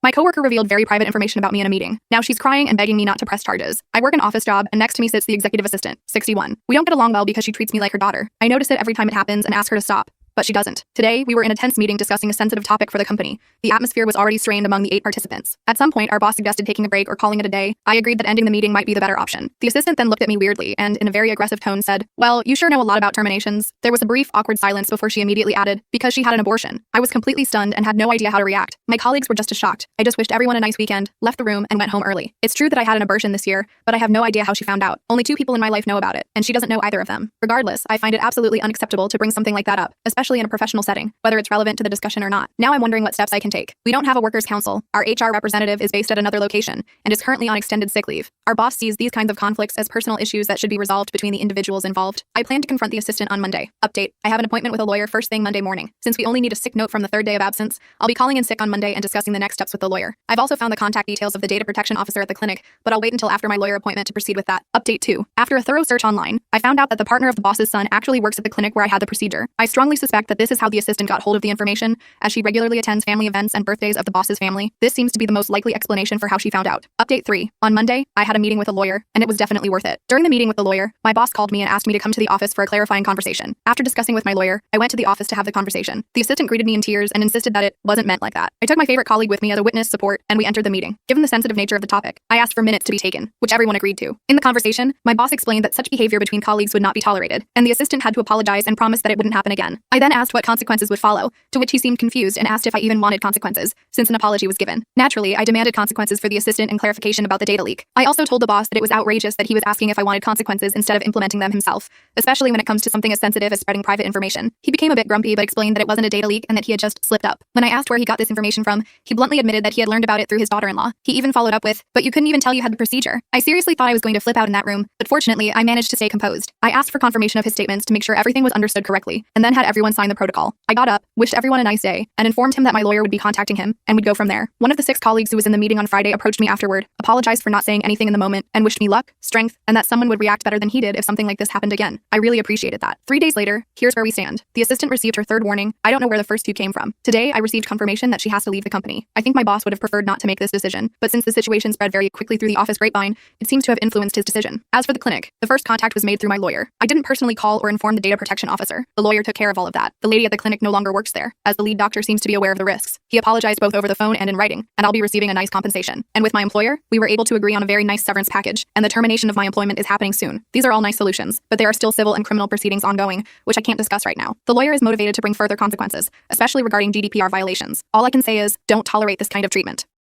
My coworker revealed very private information about me in a meeting. Now she's crying and begging me not to press charges. I work an office job, and next to me sits the executive assistant, 61. We don't get along well because she treats me like her daughter. I notice it every time it happens and ask her to stop, but she doesn't. Today, we were in a tense meeting discussing a sensitive topic for the company. The atmosphere was already strained among the 8 participants. At some point, our boss suggested taking a break or calling it a day. I agreed that ending the meeting might be the better option. The assistant then looked at me weirdly and, in a very aggressive tone, said, "Well, you sure know a lot about terminations." There was a brief, awkward silence before she immediately added, "Because she had an abortion." I was completely stunned and had no idea how to react. My colleagues were just as shocked. I just wished everyone a nice weekend, left the room, and went home early. It's true that I had an abortion this year, but I have no idea how she found out. Only 2 people in my life know about it, and she doesn't know either of them. Regardless, I find it absolutely unacceptable to bring something like that up, especially in a professional setting, whether it's relevant to the discussion or not. Now I'm wondering what steps I can take. We don't have a workers' council. Our HR representative is based at another location and is currently on extended sick leave. Our boss sees these kinds of conflicts as personal issues that should be resolved between the individuals involved. I plan to confront the assistant on Monday. Update: I have an appointment with a lawyer first thing Monday morning. Since we only need a sick note from the 3rd day of absence, I'll be calling in sick on Monday and discussing the next steps with the lawyer. I've also found the contact details of the data protection officer at the clinic, but I'll wait until after my lawyer appointment to proceed with that. Update 2: after a thorough search online, I found out that the partner of the boss's son actually works at the clinic where I had the procedure. I strongly suspect that this is how the assistant got hold of the information, as she regularly attends family events and birthdays of the boss's family. This seems to be the most likely explanation for how she found out. Update 3: on Monday, I had a meeting with a lawyer, and it was definitely worth it. During the meeting with the lawyer, my boss called me and asked me to come to the office for a clarifying conversation. After discussing with my lawyer, I went to the office to have the conversation. The assistant greeted me in tears and insisted that it wasn't meant like that. I took my favorite colleague with me as a witness support, and we entered the meeting. Given the sensitive nature of the topic, I asked for minutes to be taken, which everyone agreed to. In the conversation, my boss explained that such behavior between colleagues would not be tolerated, and the assistant had to apologize and promise that it wouldn't happen again. I then asked what consequences would follow, to which he seemed confused and asked if I even wanted consequences, since an apology was given. Naturally, I demanded consequences for the assistant and clarification about the data leak. I also told the boss that it was outrageous that he was asking if I wanted consequences instead of implementing them himself, especially when it comes to something as sensitive as spreading private information. He became a bit grumpy but explained that it wasn't a data leak and that he had just slipped up. When I asked where he got this information from, he bluntly admitted that he had learned about it through his daughter-in-law. He even followed up with, "But you couldn't even tell you had the procedure." I seriously thought I was going to flip out in that room, but fortunately, I managed to stay composed. I asked for confirmation of his statements to make sure everything was understood correctly, and then had everyone sign the protocol. I got up, wished everyone a nice day, and informed him that my lawyer would be contacting him, and we'd go from there. One of the 6 colleagues who was in the meeting on Friday approached me afterward, apologized for not saying anything in the moment, and wished me luck, strength, and that someone would react better than he did if something like this happened again. I really appreciated that. 3 days later, here's where we stand. The assistant received her 3rd warning. I don't know where the first 2 came from. Today, I received confirmation that she has to leave the company. I think my boss would have preferred not to make this decision, but since the situation spread very quickly through the office grapevine, it seems to have influenced his decision. As for the clinic, the first contact was made through my lawyer. I didn't personally call or inform the data protection officer. The lawyer took care of all of that. The lady at the clinic no longer works there, as the lead doctor seems to be aware of the risks. He apologized both over the phone and in writing, and I'll be receiving a nice compensation. And with my employer, we were able to agree on a very nice severance package, and the termination of my employment is happening soon. These are all nice solutions, but there are still civil and criminal proceedings ongoing, which I can't discuss right now. The lawyer is motivated to bring further consequences, especially regarding GDPR violations. All I can say is, don't tolerate this kind of treatment.